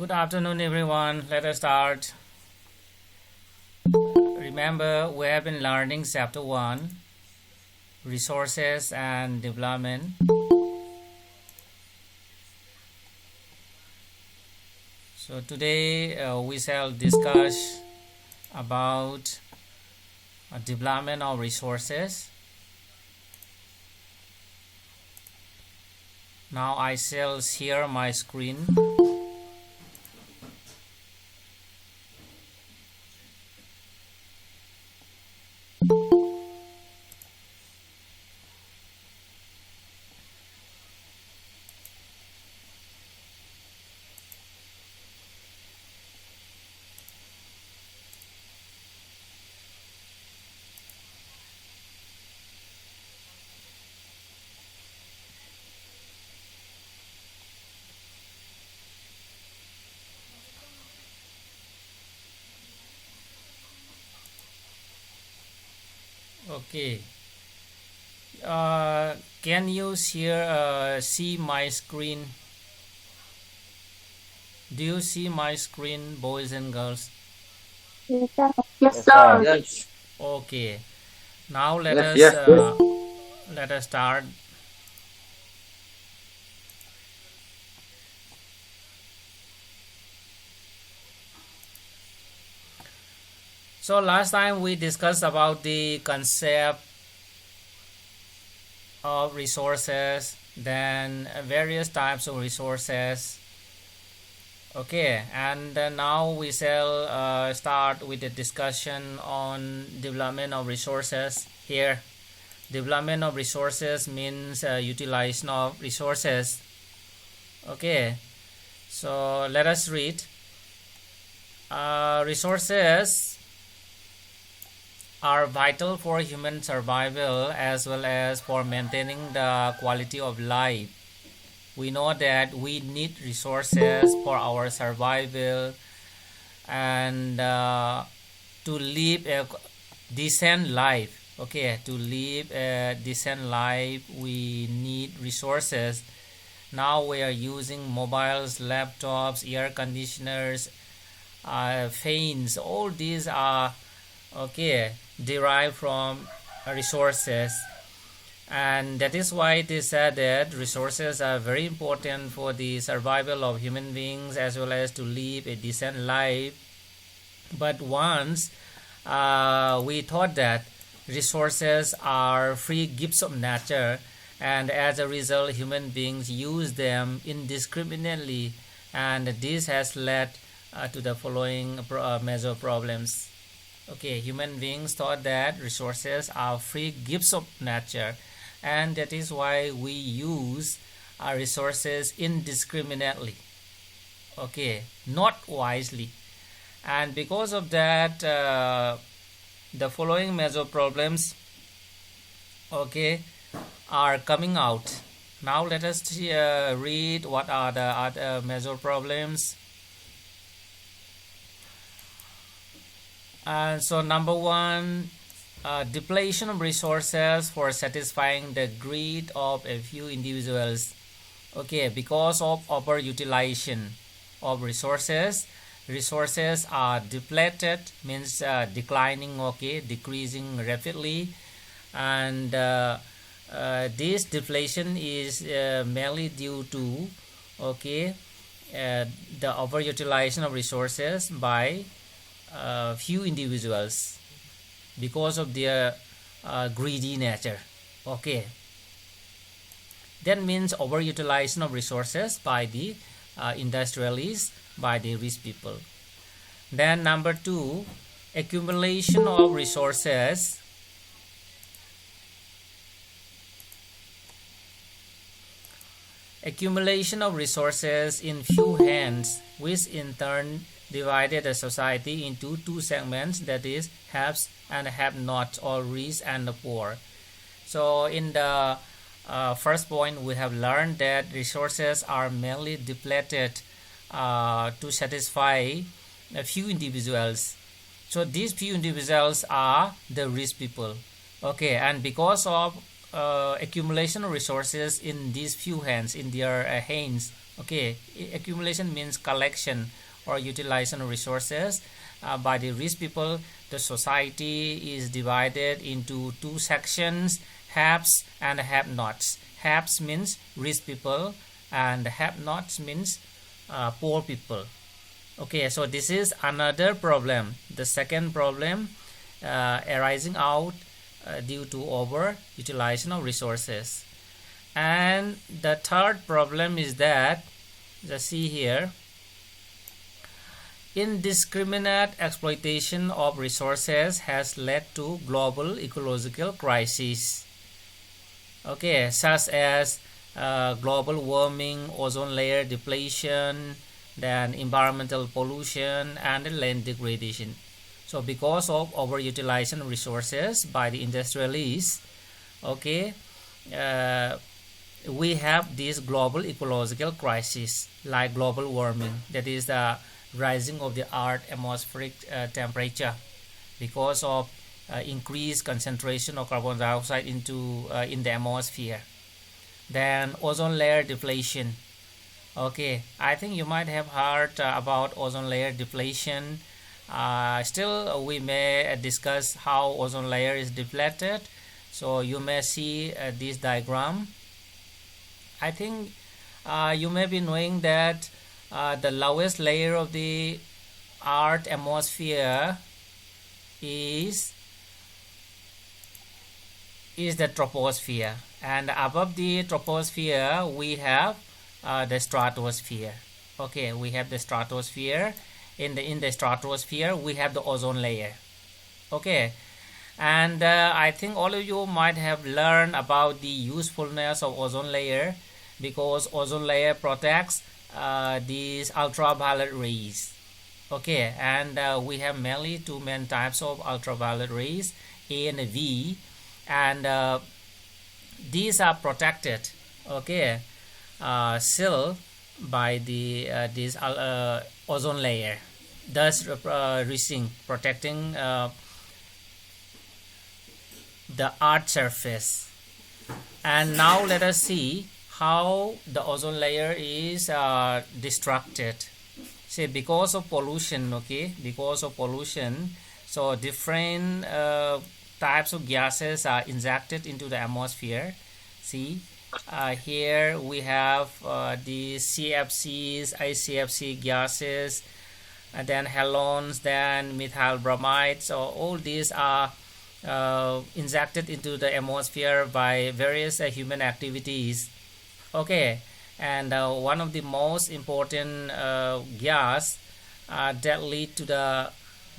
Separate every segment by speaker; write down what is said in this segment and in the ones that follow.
Speaker 1: Good afternoon, everyone. Let us start. Remember, we have been learning Chapter 1, Resources and Development. So today we shall discuss about development of resources. Now I shall share my screen. Okay. Can you see my screen? Do you see my screen, boys and girls?
Speaker 2: Yes, sir. Yes, sir.
Speaker 3: Yes.
Speaker 1: Okay. Now let
Speaker 3: Yes.
Speaker 1: us start. So last time we discussed about the concept of resources, then various types of resources. Okay, and now we shall start with the discussion on development of resources. Here, development of resources means utilization of resources. Okay, so let us read. Resources are vital for human survival as well as for maintaining the quality of life. We know that we need resources for our survival and to live a decent life. Okay, to live a decent life we need resources. Now we are using mobiles, laptops, air conditioners, fans. All these are derived from resources, and that is why it is said that resources are very important for the survival of human beings as well as to live a decent life. But once we thought that resources are free gifts of nature, and as a result human beings use them indiscriminately, and this has led to the following major problems. Okay, human beings thought that resources are free gifts of nature, and that is why we use our resources indiscriminately. Okay, not wisely, and because of that, the following major problems, are coming out. Now let us read what are the other major problems. So number one, depletion of resources for satisfying the greed of a few individuals. Okay, because of overutilization of resources are depleted, means declining, decreasing rapidly, and this deflation is mainly due to the overutilization of resources by few individuals because of their greedy nature. Okay, that means overutilization of resources by the industrialists, by the rich people. Then number two, accumulation of resources in few hands, which in turn divided the society into two segments, that is haves and have-nots, or rich and the poor. So in the first point we have learned that resources are mainly depleted to satisfy a few individuals. So these few individuals are the rich people. Okay, and because of accumulation of resources in these few hands, in their hands. Okay, accumulation means collection or utilization of resources by the rich people. The society is divided into two sections: haves and have-nots. Haves means rich people, and have-nots means poor people. Okay, so this is another problem. The second problem arising out due to over utilization of resources. And the third problem is that, just see here, indiscriminate exploitation of resources has led to global ecological crises, okay, such as global warming, ozone layer depletion, then environmental pollution and land degradation. So because of overutilization of resources by the industrialists, okay, we have this global ecological crisis like global warming, that is the rising of the Earth's atmospheric temperature because of increased concentration of carbon dioxide in the atmosphere. Then ozone layer depletion. Okay, I think you might have heard about ozone layer depletion. Still, we may discuss how ozone layer is depleted. So you may see this diagram. I think you may be knowing that the lowest layer of the Earth atmosphere is the troposphere, and above the troposphere we have the stratosphere. Okay, we have the stratosphere. In the stratosphere we have the ozone layer. Okay, and I think all of you might have learned about the usefulness of ozone layer, because ozone layer protects these ultraviolet rays. Okay, and we have mainly two main types of ultraviolet rays, A and V, and these are protected, okay, sealed by the this ozone layer, thus protecting the Earth's surface. And now let us see how the ozone layer is destructed. Say because of pollution, okay, because of pollution, so different types of gases are injected into the atmosphere. See, here we have the CFCs, ICFC gases, and then halogens, then methyl bromide. So all these are injected into the atmosphere by various human activities. Okay, and one of the most important gas that lead to the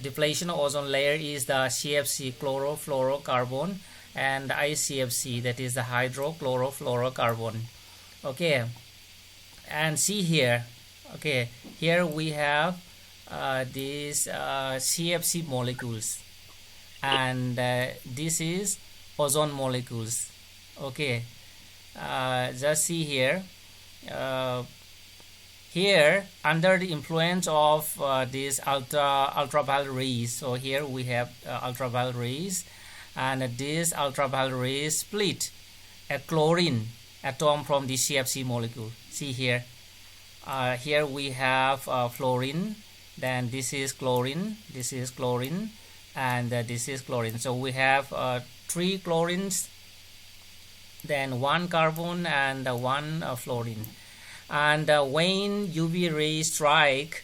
Speaker 1: depletion of ozone layer is the CFC, chlorofluorocarbon, and the ICFC, that is the hydrochlorofluorocarbon. Okay, and see here, okay, here we have these CFC molecules, and this is ozone molecules. Okay, just see here, here under the influence of these ultraviolet rays. So here we have ultraviolet rays, and these ultraviolet rays split a chlorine atom from the CFC molecule. See here, here we have fluorine, then this is chlorine, this is chlorine, and this is chlorine. So we have 3 chlorines, then 1 carbon, and 1 fluorine. And when UV rays strike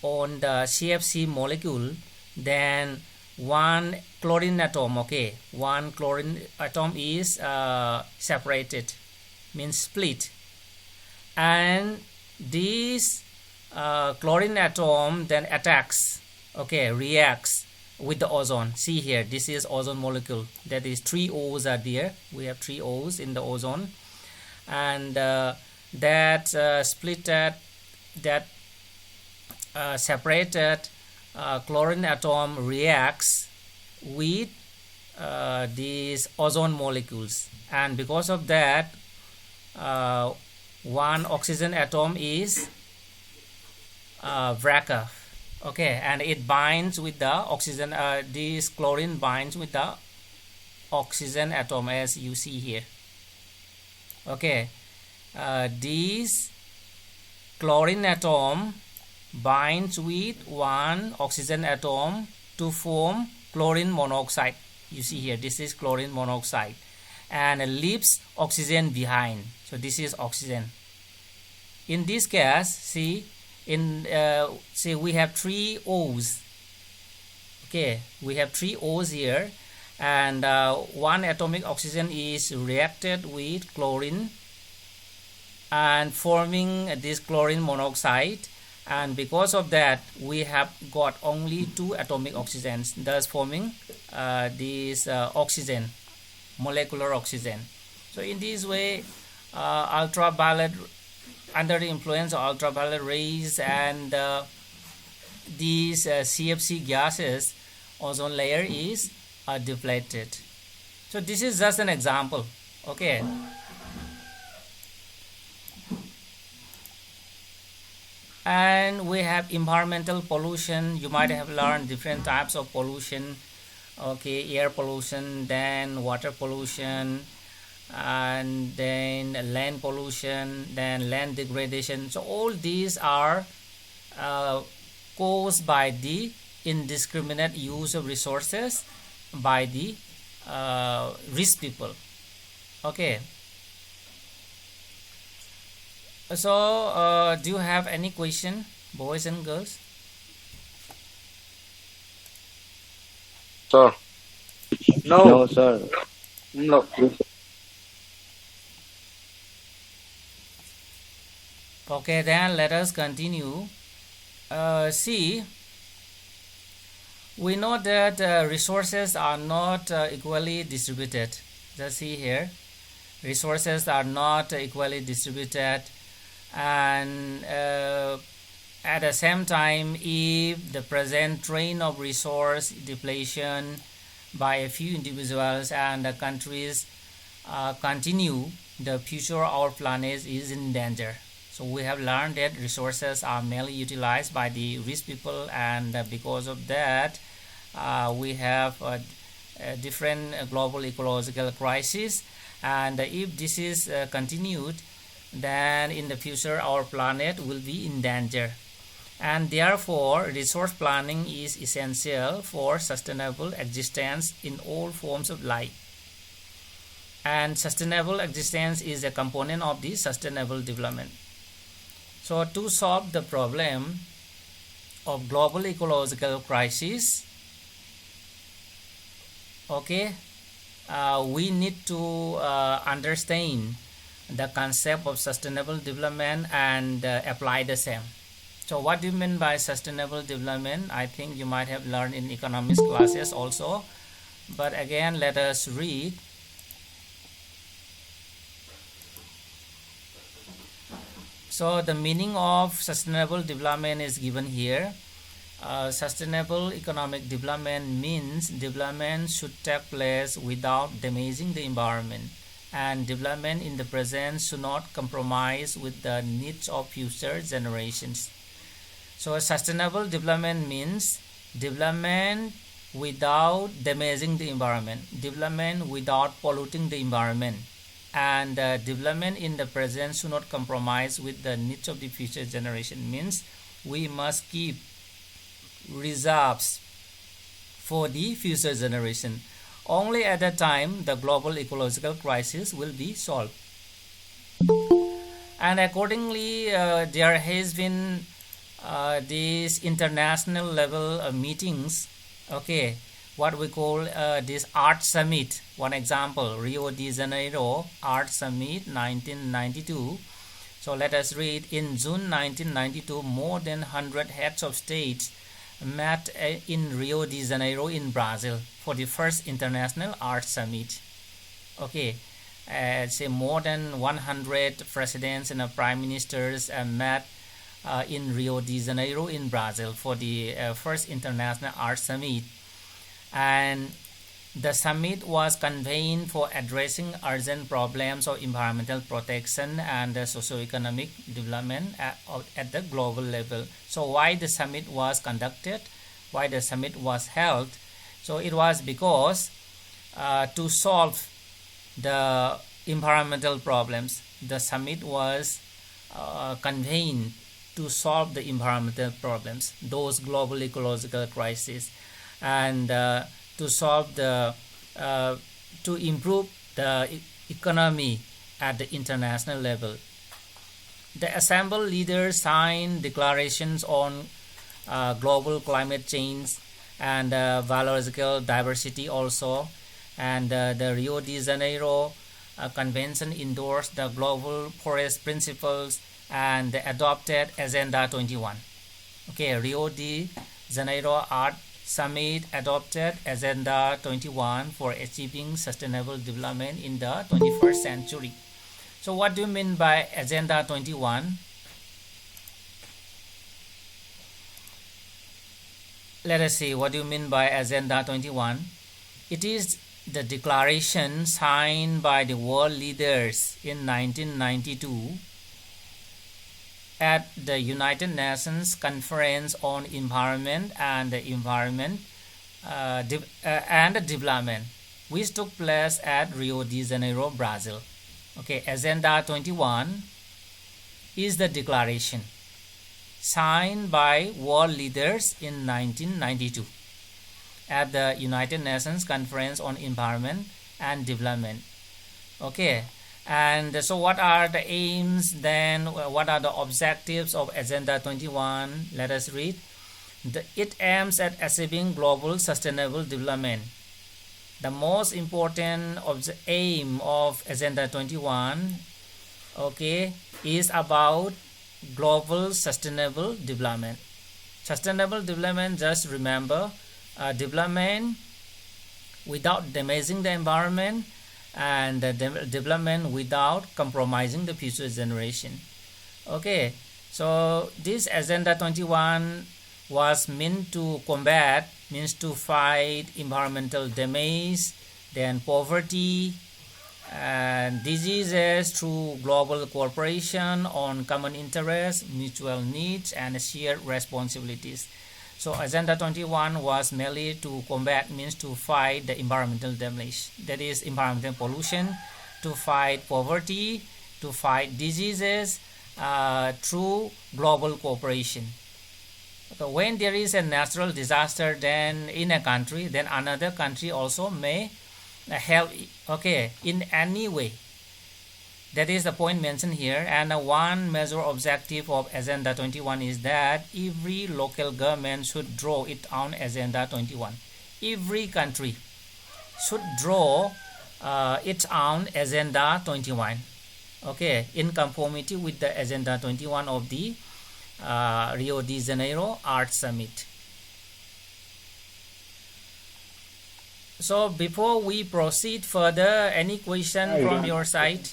Speaker 1: on the CFC molecule, then 1 chlorine atom, okay, 1 chlorine atom is separated, means split, and this chlorine atom then attacks, okay, reacts with the ozone. See here, this is ozone molecule, that is 3 O's are there. We have 3 O's in the ozone, and that splitted, that separated chlorine atom reacts with these ozone molecules, and because of that 1 oxygen atom is break off. Okay, and it binds with the oxygen, this chlorine binds with the oxygen atom, as you see here. Okay, this chlorine atom binds with one oxygen atom to form chlorine monoxide. You see here, this is chlorine monoxide, and leaves oxygen behind. So this is oxygen. In this case, see we have 3 O's. Okay, we have 3 O's here, and one atomic oxygen is reacted with chlorine and forming this chlorine monoxide, and because of that we have got only 2 atomic oxygens, thus forming this oxygen, molecular oxygen. So in this way, ultraviolet, under the influence of ultraviolet rays and these CFC gases, ozone layer is depleted. So this is just an example. Okay, and we have environmental pollution. You might have learned different types of pollution. Okay, air pollution, then water pollution, and then land pollution, then land degradation. So all these are caused by the indiscriminate use of resources by the rich people. Okay, so do you have any question, boys and girls?
Speaker 3: Sir.
Speaker 4: No, sir.
Speaker 3: No.
Speaker 1: Okay, then let us continue. See, we know that resources are not equally distributed. Just see here, resources are not equally distributed, and at the same time, if the present trend of resource depletion by a few individuals and the countries continue, the future of our planet is in danger. So we have learned that resources are mainly utilized by the rich people, and because of that we have a different global ecological crisis, and if this is continued, then in the future our planet will be in danger. And therefore resource planning is essential for sustainable existence in all forms of life, and sustainable existence is a component of the sustainable development. So to solve the problem of global ecological crisis, okay, we need to understand the concept of sustainable development and apply the same. So what do you mean by sustainable development? I think you might have learned in economics classes also, but again let us read. So the meaning of sustainable development is given here. Sustainable economic development means development should take place without damaging the environment, and development in the present should not compromise with the needs of future generations. So sustainable development means development without damaging the environment, development without polluting the environment, and development in the present should not compromise with the needs of the future generation. Means we must keep reserves for the future generation. Only at that time the global ecological crisis will be solved. And accordingly there has been these international level meetings, okay, what we call this art summit. One example, Rio de Janeiro art summit 1992. So let us read. In June 1992, more than 100 heads of states met in Rio de Janeiro in Brazil for the first international art summit. Okay, say more than 100 presidents and prime ministers met in Rio de Janeiro in Brazil for the first international art summit, and the summit was convened for addressing urgent problems of environmental protection and socio-economic development at the global level. So why the summit was conducted, why the summit was held? So it was because to solve the environmental problems. The summit was convened to solve the environmental problems, those global ecological crises, and to solve to improve the economy at the international level. The assembled leaders signed declarations on global climate change and biological diversity also, and the Rio de Janeiro Convention endorsed the global forest principles and adopted Agenda 21. Okay, Rio de Janeiro Art Summit adopted Agenda 21 for achieving sustainable development in the 21st century. So what do you mean by Agenda 21? Let us see what do you mean by Agenda 21. It is the declaration signed by the world leaders in 1992 at the United Nations Conference on Environment and Development, which took place at Rio de Janeiro, Brazil. Okay, Agenda 21 is the declaration signed by world leaders in 1992 at the United Nations Conference on Environment and Development. Okay, and so what are the aims then? What are the objectives of Agenda 21? Let us read. It aims at achieving global sustainable development. The most important aim of Agenda 21, okay, is about global sustainable development. Sustainable development, just remember, development without damaging the environment and development without compromising the future generation. Okay, so this Agenda 21 was meant to combat, means to fight environmental damage, then poverty and diseases through global cooperation on common interests, mutual needs, and shared responsibilities. So Agenda 21 was merely to combat, means to fight the environmental damage, that is environmental pollution, to fight poverty, to fight diseases through global cooperation. So when there is a natural disaster then in a country, then another country also may help, okay, in any way. That is the point mentioned here. And one major objective of Agenda 21 is that every local government should draw its own Agenda 21. Every country should draw its own Agenda 21, okay, in conformity with the Agenda 21 of the Rio de Janeiro Art Summit. So before we proceed further, any question from your side?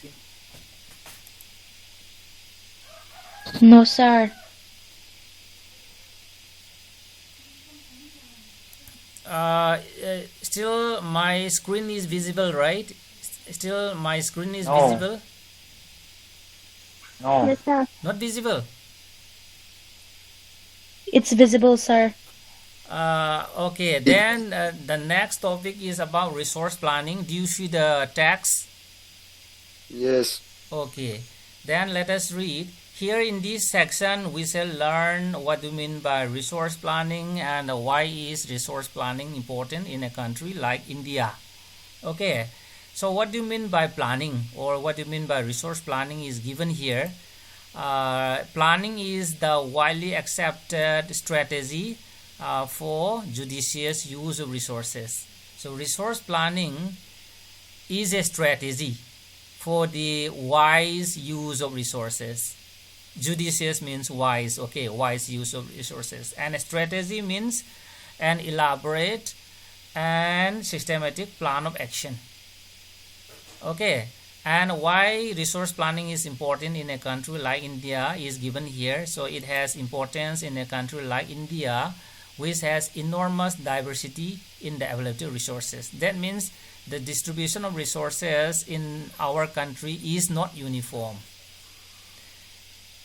Speaker 2: No, sir.
Speaker 1: Still my screen is visible, right? Still my screen is
Speaker 4: No.
Speaker 1: visible?
Speaker 4: No.
Speaker 2: Yes, sir.
Speaker 1: Not visible?
Speaker 2: It's visible, sir.
Speaker 1: Okay, then the next topic is about resource planning. Do you see the text?
Speaker 3: Yes.
Speaker 1: Okay, then let us read. Here in this section, we shall learn what do you mean by resource planning and why is resource planning important in a country like India. Okay, so what do you mean by planning, or what do you mean by resource planning is given here. Planning is the widely accepted strategy for judicious use of resources. So resource planning is a strategy for the wise use of resources. Judicious means wise, okay, wise use of resources. And a strategy means an elaborate and systematic plan of action. Okay, and why resource planning is important in a country like India is given here. So it has importance in a country like India, which has enormous diversity in the availability of resources. That means the distribution of resources in our country is not uniform.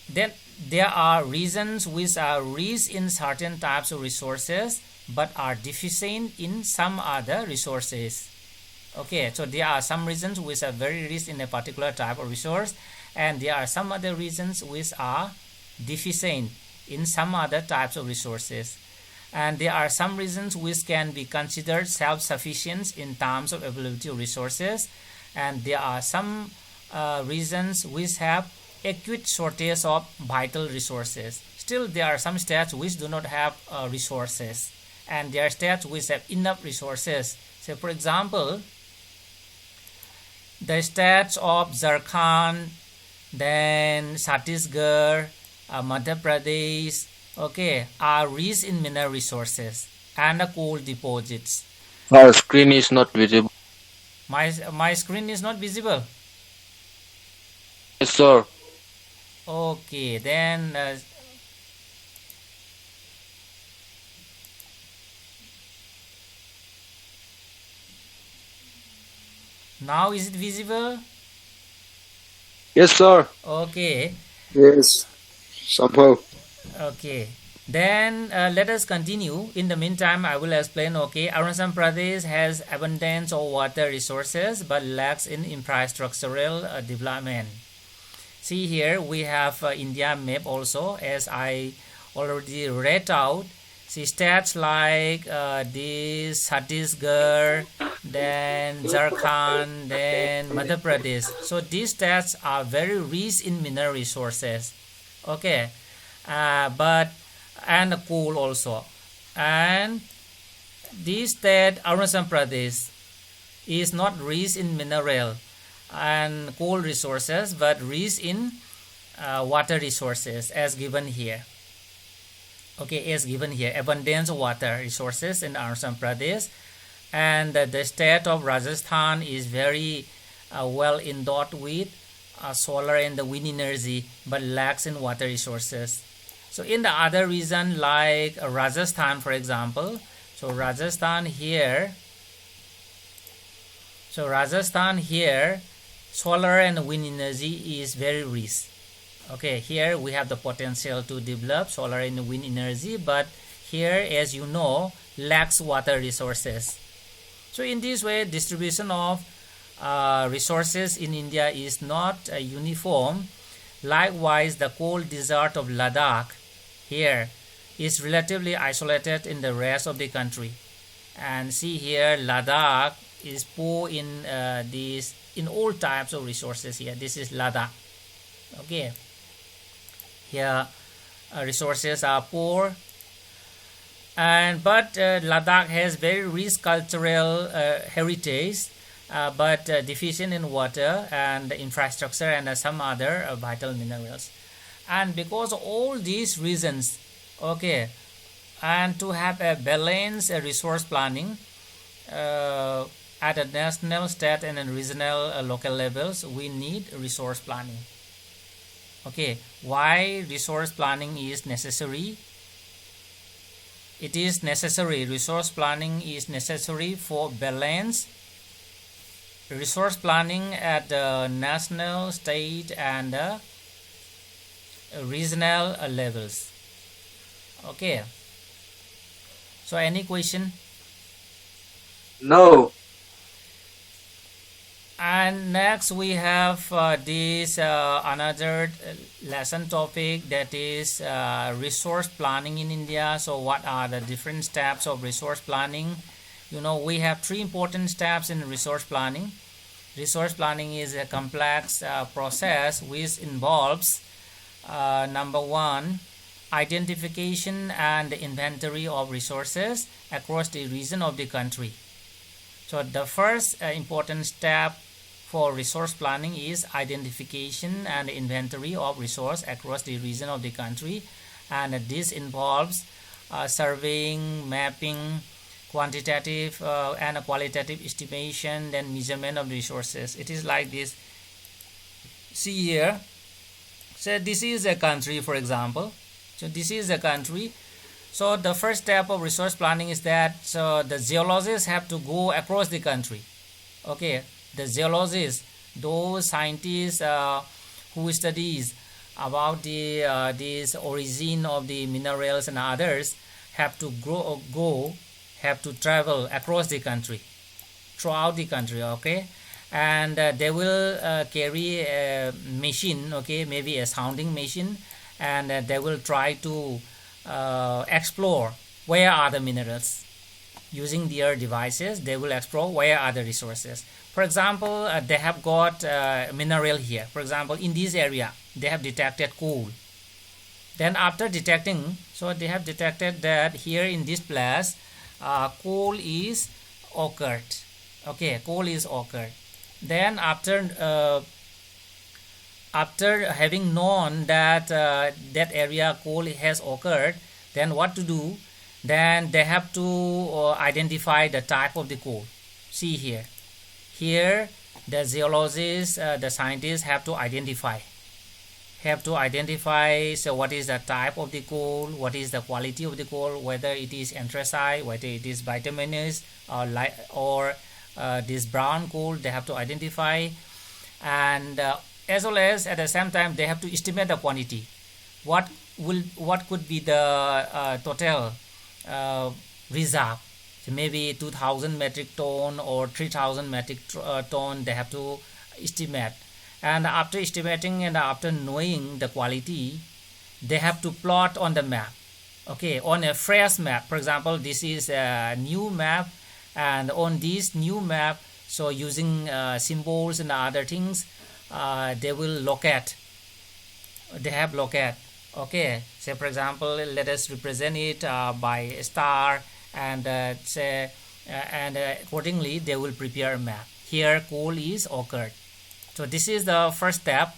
Speaker 1: Then there are regions which are rich in certain types of resources but are deficient in some other resources. Okay, so there are some regions which are very rich in a particular type of resource, and there are some other regions which are deficient in some other types of resources. And there are some regions which can be considered self-sufficient in terms of availability of resources, and there are some regions which have acute shortage of vital resources. Still, there are some states which do not have resources, and there are states which have enough resources. So, for example, the states of Jharkhand, then Chhattisgarh, Madhya Pradesh, okay, are rich in mineral resources and coal deposits.
Speaker 4: Our screen is not visible.
Speaker 1: My screen is not visible.
Speaker 4: Yes, sir.
Speaker 1: Okay, then now is it visible?
Speaker 4: Yes, sir.
Speaker 1: Okay.
Speaker 3: Yes. Somehow.
Speaker 1: Okay, then let us continue. In the meantime, I will explain. Okay, Arunachal Pradesh has abundance of water resources but lacks in infrastructural development. See here we have India map also, as I already read out. See states like this Chhattisgarh, then Jharkhand, then Madhya Pradesh. So these states are very rich in mineral resources. Okay, and coal also. And this state Arunachal Pradesh is not rich in mineral and coal resources, but rich in water resources, as given here. Okay, as given here, abundance of water resources in Arunachal Pradesh, and the state of Rajasthan is very well endowed with solar and the wind energy, but lacks in water resources. So in the other region like Rajasthan, for example, so Rajasthan here, solar and wind energy is very rich. Okay, here we have the potential to develop solar and wind energy, but here, as you know, lacks water resources. So in this way, distribution of resources in India is not uniform. Likewise, the cold desert of Ladakh here is relatively isolated in the rest of the country. And see here, Ladakh is poor in in all types of resources. Here, this is Ladakh. Okay, here resources are poor, but Ladakh has very rich cultural heritage, but deficient in water and infrastructure and some other vital minerals. And because of all these reasons, okay, and to have a balanced resource planning at a national, state and regional local levels, we need resource planning. Okay, why resource planning is necessary? It is necessary. Resource planning is necessary for balance. Resource planning at the national, state and regional levels. Okay, so any question?
Speaker 4: No.
Speaker 1: And next we have this another lesson topic, that is resource planning in India. So what are the different steps of resource planning? You know, we have three important steps in resource planning. Resource planning is a complex process which involves number one, identification and inventory of resources across the region of the country. So the first important step for resource planning is identification and inventory of resource across the region of the country, and this involves surveying, mapping, quantitative and qualitative estimation, then measurement of resources. It is like this. See here, so this is a country, for example. So this is a country. So the first step of resource planning is that the geologists have to go across the country. Okay, the geologists, those scientists who studies about the this origin of the minerals and others, have to have to travel across the country throughout the country, okay, and they will carry a machine, okay, maybe a sounding machine, and they will try to explore where are the minerals. Using their devices, they will explore where are the resources. For example, they have got mineral here. For example, in this area, they have detected coal. Then after detecting, so they have detected that here in this place, coal is occurred. Okay, coal is occurred. Then after having known that that area coal has occurred, then what to do? Then they have to identify the type of the coal. See here. Here, the geologists, the scientists have to identify. So what is the type of the coal, what is the quality of the coal, whether it is anthracite, whether it is bituminous, or this brown coal. They have to identify, and as well as at the same time they have to estimate the quantity. What could be the total reserve? So maybe 2,000 metric ton or 3,000 metric ton. They have to estimate. And after estimating and after knowing the quality, they have to plot on the map. Okay, on a fresh map. For example, this is a new map, and on this new map, so using symbols and other things, they will locate. They have locate. Okay, say for example, let us represent it by a star, and accordingly they will prepare a map. Here, coal is occurred. So this is the first step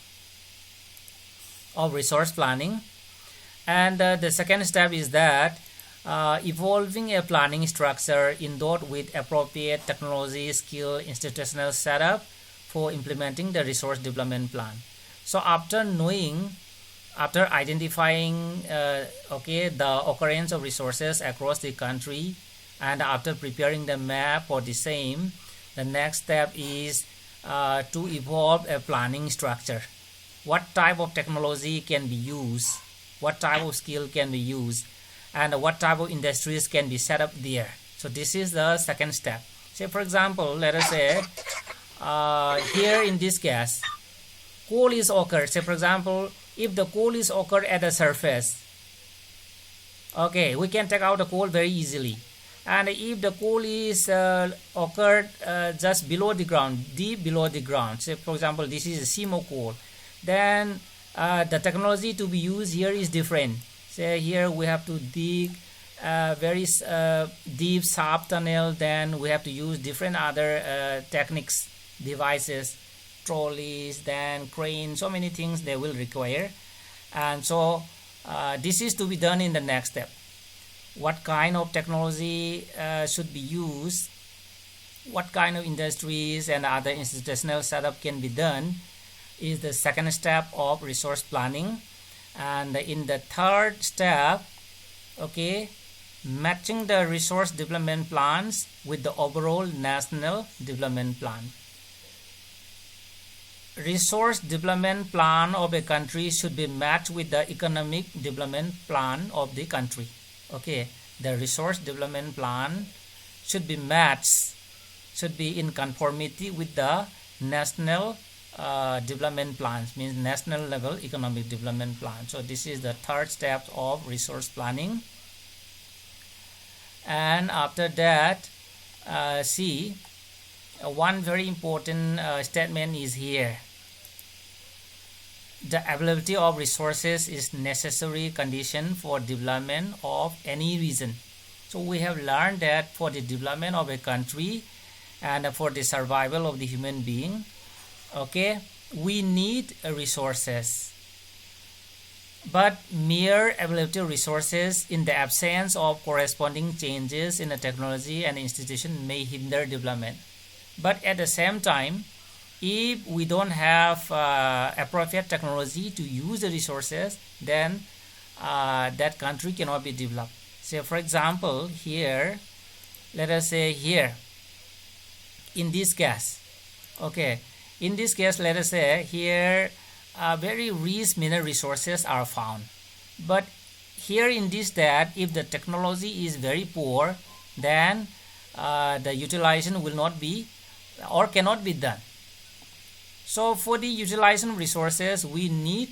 Speaker 1: of resource planning, and the second step is that evolving a planning structure endowed with appropriate technology, skill, institutional setup for implementing the resource development plan. So after identifying the occurrence of resources across the country, and after preparing the map for the same, the next step is to evolve a planning structure. What type of technology can be used, what type of skill can be used, and what type of industries can be set up there. So this is the second step. Say for example, let us say here in this case, coal is occurred. Say for example, if the coal is occurred at the surface, okay, we can take out the coal very easily. And if the coal is occurred just below the ground, deep below the ground, say for example this is a CMO coal, then the technology to be used here is different. Say here we have to dig very deep sub tunnel, then we have to use different other techniques, devices, trolleys, then cranes, so many things they will require. And so this is to be done in the next step. What kind of technology should be used, what kind of industries and other institutional setup can be done is the second step of resource planning. And in the third step, okay, matching the resource development plans with the overall national development plan. Resource development plan of a country should be matched with the economic development plan of the country. Okay, the resource development plan should be matched, should be in conformity with the national development plans, means national level economic development plan. So this is the third step of resource planning. And after that, see, one very important statement is here. The availability of resources is necessary condition for development of any region. So we have learned that for the development of a country and for the survival of the human being, okay, we need resources. But mere availability of resources in the absence of corresponding changes in the technology and institution may hinder development. But at the same time, if we don't have appropriate technology to use the resources, then that country cannot be developed. Say for example, here, let us say here, in this case, okay, in this case, let us say here, very rich mineral resources are found. But here in this that, if the technology is very poor, then the utilization will not be or cannot be done. So for the utilization of resources, we need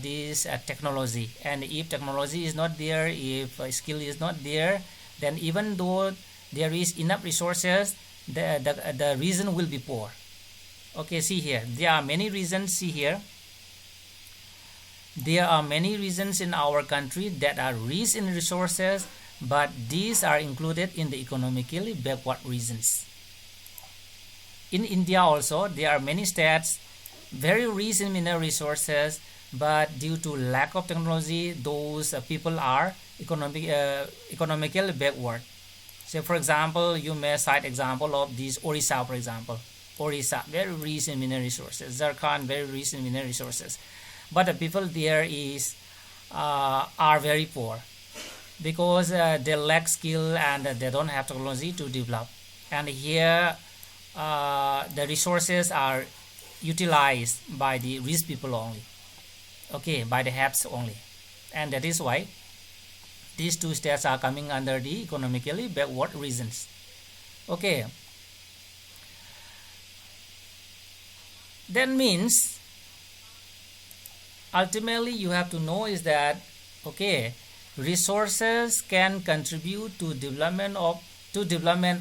Speaker 1: this technology, and if technology is not there, if skill is not there, then even though there is enough resources, the reason will be poor. Okay, see here, there are many reasons. See here, there are many reasons in our country that are rich in resources, but these are included in the economically backward reasons. In India also, there are many states very rich in mineral resources, but due to lack of technology, those people are economically backward. So for example, you may cite example of this Orissa, for example. Orissa, very rich in mineral resources. Jharkhand, very rich in mineral resources. But the people there are very poor because they lack skill and they don't have technology to develop. And here the resources are utilized by the rich people only, okay, by the haves only, and that is why these two states are coming under the economically backward reasons. Okay, that means ultimately you have to know is that, okay, resources can contribute to development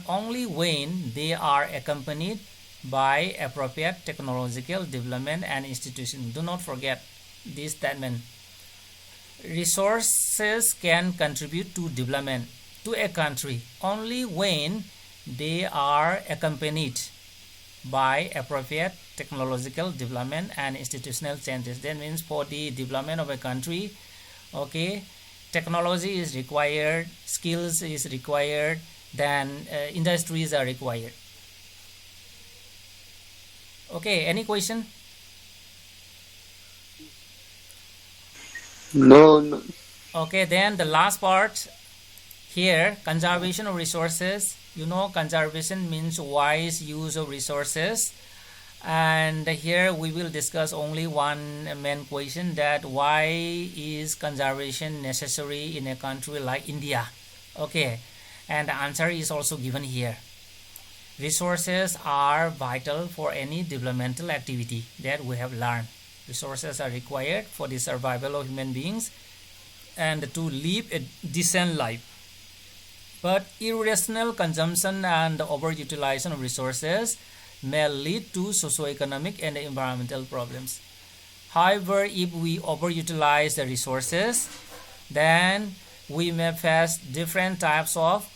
Speaker 1: only when they are accompanied by appropriate technological development and institution. Do not forget this statement. Resources can contribute to development to a country only when they are accompanied by appropriate technological development and institutional changes. That means for the development of a country, okay, technology is required, skills is required, then industries are required. Okay, any question?
Speaker 3: No.
Speaker 1: Okay, then the last part here, conservation of resources. You know, conservation means wise use of resources, and here we will discuss only one main question, that why is conservation necessary in a country like India? Okay, and the answer is also given here. Resources are vital for any developmental activity that we have learned. Resources are required for the survival of human beings and to live a decent life. But irrational consumption and overutilization of resources may lead to socio-economic and environmental problems. However, if we overutilize the resources, then we may face different types of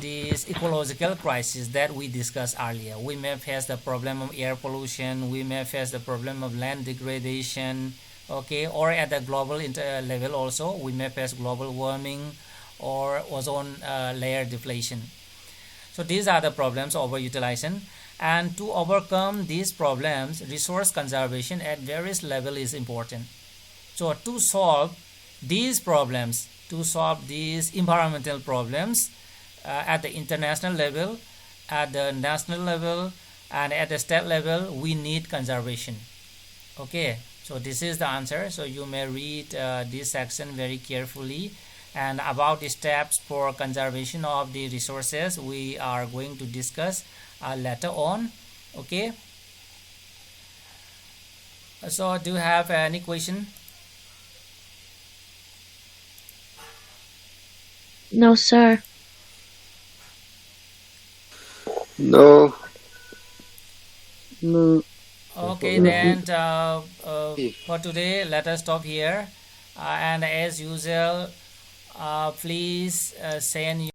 Speaker 1: these ecological crises that we discussed earlier. We may face the problem of air pollution, we may face the problem of land degradation, okay, or at the global level also we may face global warming or ozone layer depletion. So these are the problems of overutilization, and to overcome these problems, resource conservation at various levels is important. So to solve these problems, to solve these environmental problems, at the international level, at the national level, and at the state level, we need conservation. Okay, so this is the answer. So you may read this section very carefully, and about the steps for conservation of the resources we are going to discuss later on. Okay, so do you have any question?
Speaker 2: No, sir.
Speaker 3: No.
Speaker 1: Okay, then for today let us stop here, and as usual, please send